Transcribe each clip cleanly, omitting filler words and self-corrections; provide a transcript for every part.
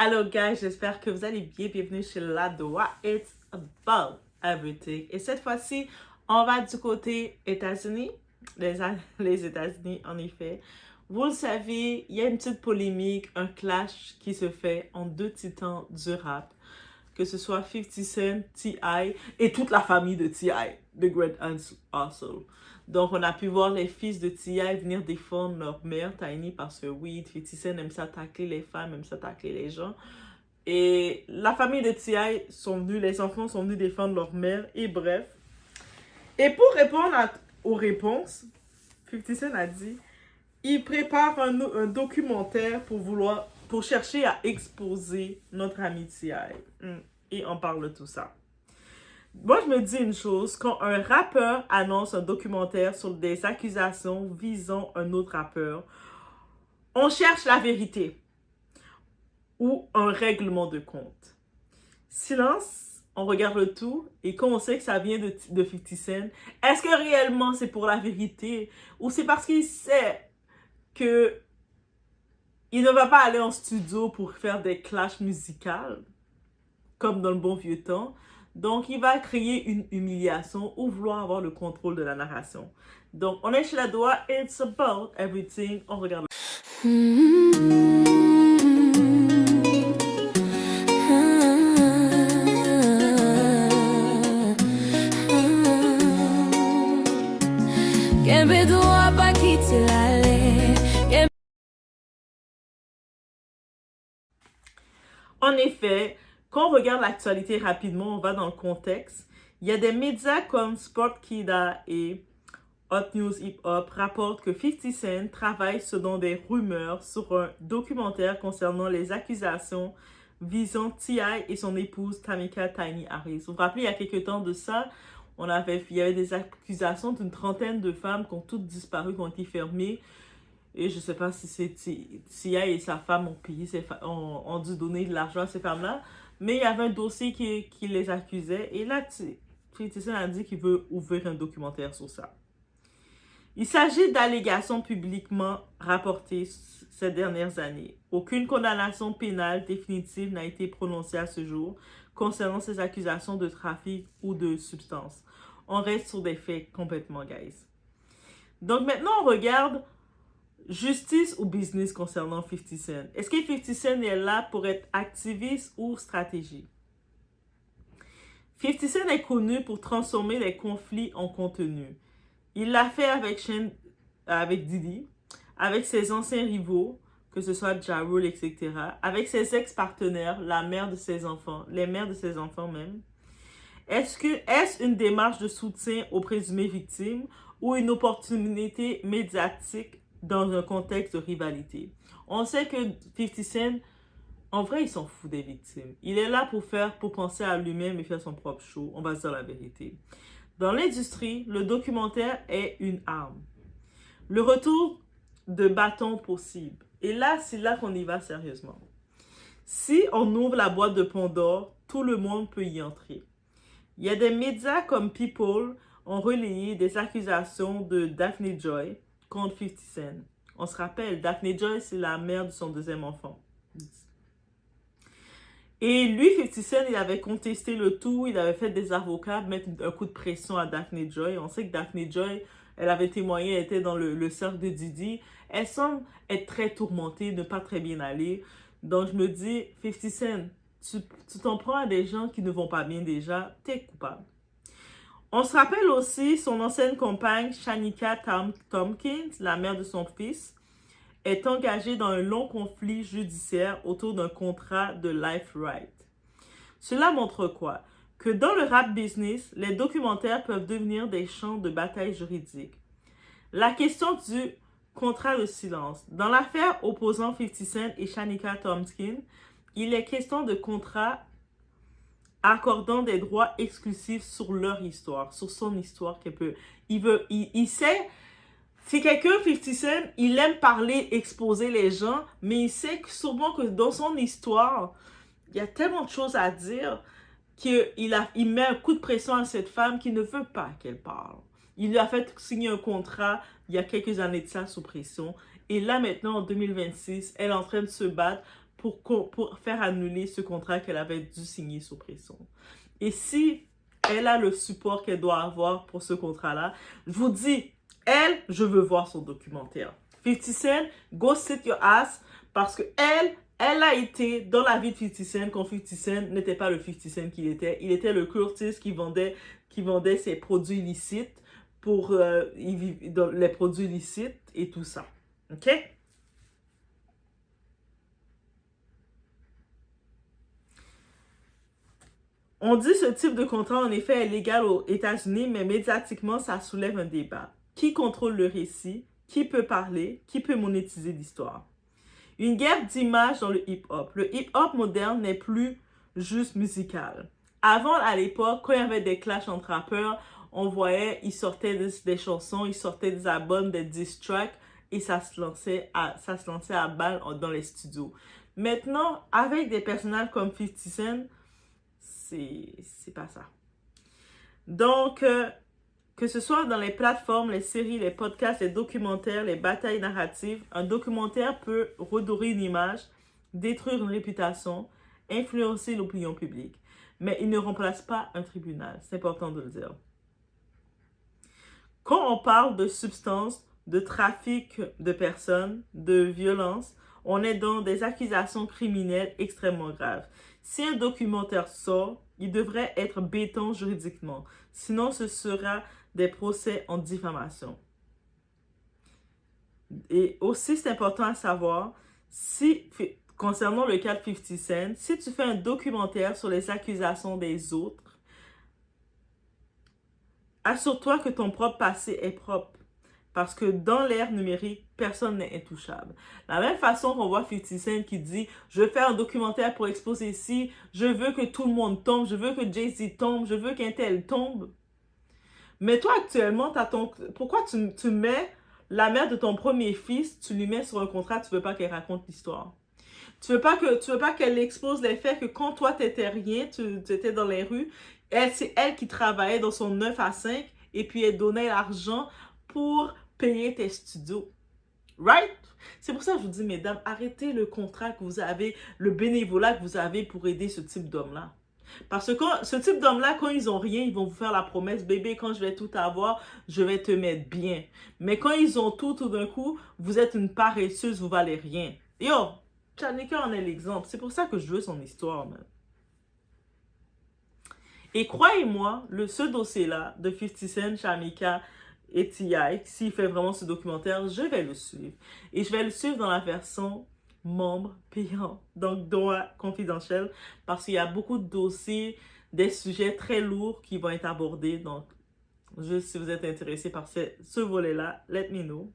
Hello guys, j'espère que vous allez bien. Bienvenue chez Ladoa. It's about everything. Et cette fois-ci, on va du côté États-Unis. Les États-Unis, en effet. Vous le savez, il y a une petite polémique, un clash qui se fait en deux titans du rap. Que ce soit 50 Cent, T.I. et toute la famille de T.I. The Great Hustle. Donc, on a pu voir les fils de T.I. venir défendre leur mère, Tiny, parce que oui, 50 Cent aime ça tacler les femmes, aime ça tacler les gens. Et la famille de T.I. sont venus, les enfants sont venus défendre leur mère, et bref. Et pour répondre aux réponses, 50 Cent a dit, il prépare un documentaire pour chercher à exposer notre ami T.I. Et on parle de tout ça. Moi, je me dis une chose, quand un rappeur annonce un documentaire sur des accusations visant un autre rappeur, on cherche la vérité ou un règlement de compte. Silence, on regarde le tout, et quand on sait que ça vient de 50 Cent, est-ce que réellement c'est pour la vérité ou c'est parce qu'il sait que il ne va pas aller en studio pour faire des clashs musicaux, comme dans le bon vieux temps. Donc, il va créer une humiliation ou vouloir avoir le contrôle de la narration. Donc, on est chez Ladoa, it's about everything. On regarde. En effet, quand on regarde l'actualité rapidement, on va dans le contexte. Il y a des médias comme Sportkida et Hot News Hip Hop rapportent que 50 Cent travaille selon des rumeurs sur un documentaire concernant les accusations visant T.I. et son épouse Tamika Tiny Harris. Vous vous rappelez, il y a quelques temps de ça, il y avait des accusations d'une trentaine de femmes qui ont toutes disparu, qui ont été fermées. Et je ne sais pas si c'est T.I. et sa femme ont dû donner de l'argent à ces femmes-là. Mais il y avait un dossier qui les accusait. Et là, 50 Cent a dit qu'il veut ouvrir un documentaire sur ça. Il s'agit d'allégations publiquement rapportées ces dernières années. Aucune condamnation pénale définitive n'a été prononcée à ce jour concernant ces accusations de trafic ou de substances. On reste sur des faits complètement guys. Donc maintenant, on regarde justice ou business concernant 50 Cent. Est-ce que 50 Cent est là pour être activiste ou stratégie? 50 Cent est connu pour transformer les conflits en contenu. Il l'a fait avec Diddy, avec ses anciens rivaux, que ce soit Ja Rule, etc., avec ses ex-partenaires, la mère de ses enfants, les mères de ses enfants même. Est-ce une démarche de soutien aux présumées victimes ou une opportunité médiatique dans un contexte de rivalité? On sait que 50 Cent, en vrai, il s'en fout des victimes. Il est là pour penser à lui-même et faire son propre show. On va se dire la vérité. Dans l'industrie, le documentaire est une arme. Le retour de bâton possible. Et là, c'est là qu'on y va sérieusement. Si on ouvre la boîte de Pandore, tout le monde peut y entrer. Il y a des médias comme People ont relayé des accusations de Daphne Joy contre 50 Cent. On se rappelle, Daphne Joy, c'est la mère de son deuxième enfant. Et lui, 50 Cent, il avait contesté le tout, il avait fait des avocats mettre un coup de pression à Daphne Joy. On sait que Daphne Joy, elle avait témoigné, elle était dans le cercle de Diddy. Elle semble être très tourmentée, ne pas très bien aller. Donc je me dis, 50 Cent, tu t'en prends à des gens qui ne vont pas bien déjà, t'es coupable. On se rappelle aussi son ancienne compagne, Shanika Tompkins, la mère de son fils, est engagée dans un long conflit judiciaire autour d'un contrat de Life Right. Cela montre quoi? Que dans le rap business, les documentaires peuvent devenir des champs de bataille juridique. La question du contrat de silence. Dans l'affaire opposant 50 Cent et Shanika Tompkins, il est question de contrat accordant des droits exclusifs sur leur histoire, sur son histoire qu'elle peut. Il sait. C'est quelqu'un, 50 Cent, il aime parler, exposer les gens, mais il sait que sûrement que dans son histoire, il y a tellement de choses à dire qu'il met un coup de pression à cette femme qui ne veut pas qu'elle parle. Il lui a fait signer un contrat il y a quelques années de ça sous pression. Et là maintenant, en 2026, elle est en train de se battre pour faire annuler ce contrat qu'elle avait dû signer sous pression. Et si elle a le support qu'elle doit avoir pour ce contrat-là, je vous dis, elle, je veux voir son documentaire. 50 Cent, go sit your ass, parce que elle a été dans la vie de 50 Cent quand 50 Cent n'était pas le 50 Cent qu'il était. Il était le Curtis qui vendait ses produits licites pour les produits licites et tout ça. OK? On dit ce type de contrat, en effet, est légal aux États-Unis, mais médiatiquement, ça soulève un débat. Qui contrôle le récit? Qui peut parler? Qui peut monétiser l'histoire? Une guerre d'images dans le hip-hop. Le hip-hop moderne n'est plus juste musical. Avant, à l'époque, quand il y avait des clashs entre rappeurs, on voyait, ils sortaient des chansons, ils sortaient des albums, des diss tracks, et ça se lançait à balle dans les studios. Maintenant, avec des personnages comme 50 Cent, c'est pas ça. Donc, que ce soit dans les plateformes, les séries, les podcasts, les documentaires, les batailles narratives, un documentaire peut redorer une image, détruire une réputation, influencer l'opinion publique. Mais il ne remplace pas un tribunal. C'est important de le dire. Quand on parle de substances, de trafic de personnes, de violence, on est dans des accusations criminelles extrêmement graves. Si un documentaire sort, il devrait être béton juridiquement. Sinon, ce sera des procès en diffamation. Et aussi, c'est important à savoir, concernant le cas de 50 Cent, si tu fais un documentaire sur les accusations des autres, assure-toi que ton propre passé est propre. Parce que dans l'ère numérique, personne n'est intouchable. La même façon qu'on voit 50 Cent qui dit « Je fais un documentaire pour exposer ci, je veux que tout le monde tombe, je veux que Jay-Z tombe, je veux qu'un tel tombe. » Mais toi, actuellement, pourquoi tu mets la mère de ton premier fils, tu lui mets sur un contrat, tu veux pas qu'elle raconte l'histoire. Tu veux pas qu'elle expose les faits que quand toi, t'étais rien, tu étais dans les rues, c'est elle qui travaillait dans son 9 à 5 et puis elle donnait l'argent pour payer tes studios. Right? C'est pour ça que je vous dis, mesdames, arrêtez le contrat que vous avez, le bénévolat que vous avez pour aider ce type d'homme-là. Parce que ce type d'homme-là, quand ils ont rien, ils vont vous faire la promesse, bébé, quand je vais tout avoir, je vais te mettre bien. Mais quand ils ont tout d'un coup, vous êtes une paresseuse, vous valez rien. Yo, Shanika en est l'exemple. C'est pour ça que je veux son histoire, man. Et croyez-moi, ce dossier-là de 50 Cent, Shamika et T.I., s'il fait vraiment ce documentaire, je vais le suivre. Et je vais le suivre dans la version membre payant, donc droit confidentiel, parce qu'il y a beaucoup de dossiers, des sujets très lourds qui vont être abordés. Donc, juste si vous êtes intéressé par ce volet-là, let me know.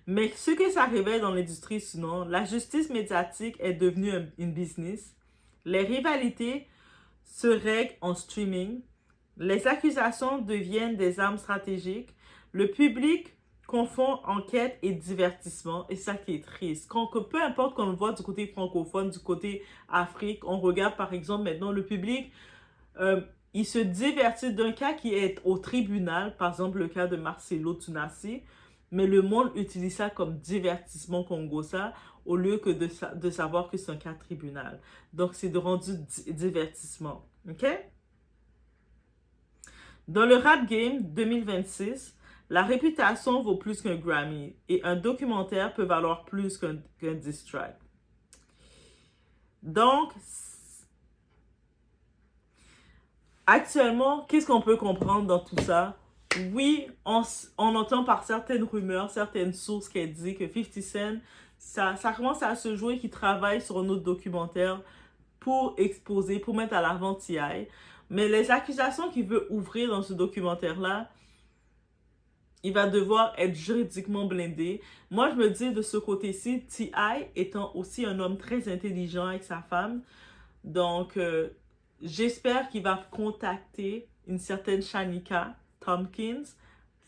Mais ce que ça révèle dans l'industrie, sinon, la justice médiatique est devenue une business. Les rivalités se règlent en streaming. Les accusations deviennent des armes stratégiques. Le public confond enquête et divertissement. Et ça qui est triste. Peu importe qu'on le voit du côté francophone, du côté Afrique, on regarde par exemple maintenant le public, il se divertit d'un cas qui est au tribunal, par exemple le cas de Marcelo Tunasi, mais le monde utilise ça comme divertissement congossa au lieu que de savoir que c'est un cas tribunal. Donc c'est de rendu divertissement. OK? Dans le rap game 2026, la réputation vaut plus qu'un Grammy et un documentaire peut valoir plus qu'un diss track. Donc, actuellement, qu'est-ce qu'on peut comprendre dans tout ça? Oui, on entend par certaines rumeurs, certaines sources qui disent que 50 Cent, ça commence à se jouer, qu'il travaille sur un autre documentaire pour exposer, pour mettre à l'avant T.I. Mais les accusations qu'il veut ouvrir dans ce documentaire-là, il va devoir être juridiquement blindé. Moi, je me dis de ce côté-ci, T.I. étant aussi un homme très intelligent avec sa femme, donc j'espère qu'il va contacter une certaine Shanika Tompkins,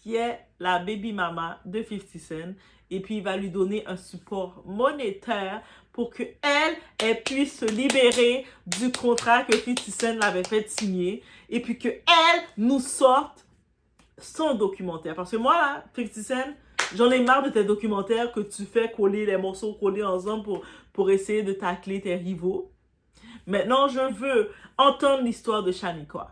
qui est la baby mama de 50 Cent, et puis il va lui donner un support monétaire pour qu'elle puisse se libérer du contrat que 50 Cent l'avait fait signer, et puis qu'elle nous sorte son documentaire. Parce que moi, là, 50 Cent, J'en ai marre de tes documentaires que tu fais coller les morceaux collés ensemble pour essayer de tacler tes rivaux. Maintenant, je veux entendre l'histoire de Shaniqua.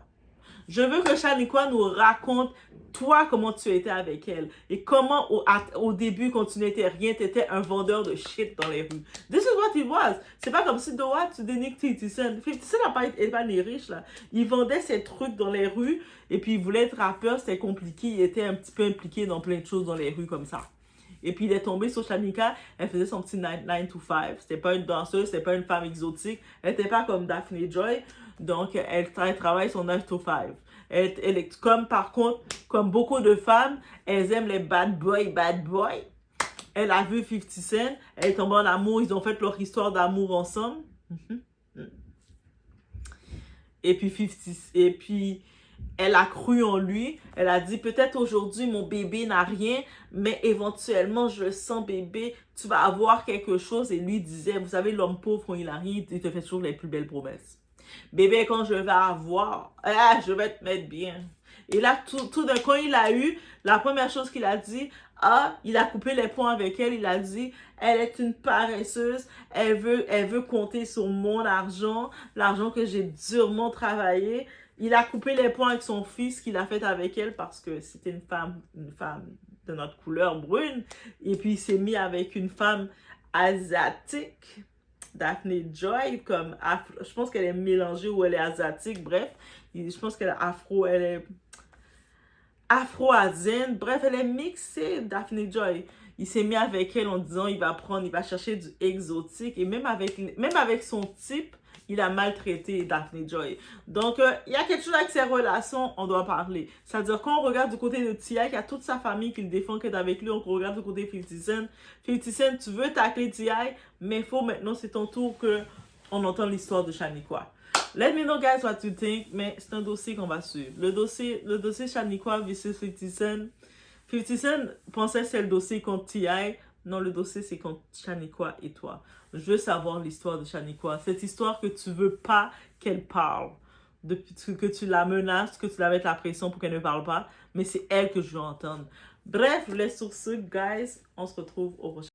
Je veux que Shaniqua nous raconte, toi, comment tu étais avec elle. Et comment, au début, quand tu n'étais rien, tu étais un vendeur de shit dans les rues. This is what it was. C'est pas comme si, Doa, tu dénigres 50 Cent. 50 Cent n'est pas né riche, là. Il vendait ses trucs dans les rues, et puis il voulait être rappeur, c'était compliqué. Il était un petit peu impliqué dans plein de choses dans les rues comme ça. Et puis il est tombé sur Shaniqua, elle faisait son petit 9 to 5. C'était pas une danseuse, c'était pas une femme exotique. Elle était pas comme Daphne Joy. Donc elle travaille son 9 to 5. Elle est comme, par contre, comme beaucoup de femmes, elles aiment les bad boys. Elle a vu 50 Cent, elle est tombée en amour, ils ont fait leur histoire d'amour ensemble. Et puis elle a cru en lui. Elle a dit, peut-être aujourd'hui, mon bébé n'a rien, mais éventuellement, je sens, bébé, tu vas avoir quelque chose. Et lui disait, vous savez, l'homme pauvre, quand il a rien, il te fait toujours les plus belles promesses. Bébé, quand je vais avoir, je vais te mettre bien. Et là, tout d'un coup, il a eu, la première chose qu'il a dit, il a coupé les ponts avec elle. Il a dit, elle est une paresseuse. Elle veut compter sur mon argent, l'argent que j'ai durement travaillé. Il a coupé les ponts avec son fils qu'il a fait avec elle parce que c'était une femme de notre couleur brune. Et puis, il s'est mis avec une femme asiatique, Daphne Joy, comme je pense qu'elle est mélangée ou elle est asiatique, bref. Je pense qu'elle est afro-asienne, bref, elle est mixée, Daphne Joy. Il s'est mis avec elle en disant il va chercher du exotique. Et même avec son type, il a maltraité Daphne Joy. Donc, il y a quelque chose avec ses relations, on doit parler. C'est-à-dire, quand on regarde du côté de T.I., qui a toute sa famille qui le défend, qui est avec lui, on regarde du côté de 50 Cent. 50 Cent, tu veux tacler T.I., mais il faut maintenant, c'est ton tour qu'on entende l'histoire de Shaniqua. Let me know, guys, what you think, mais c'est un dossier qu'on va suivre. Le dossier Shaniqua versus 50 Cent. 50 Cent pensait que c'est le dossier contre T.I., non, le dossier, c'est contre Shaniqua et toi. Je veux savoir l'histoire de Shaniqua. Cette histoire que tu veux pas qu'elle parle. Que tu la menaces, que tu la mettes la pression pour qu'elle ne parle pas. Mais c'est elle que je veux entendre. Bref, les sur ce, guys, on se retrouve au prochain.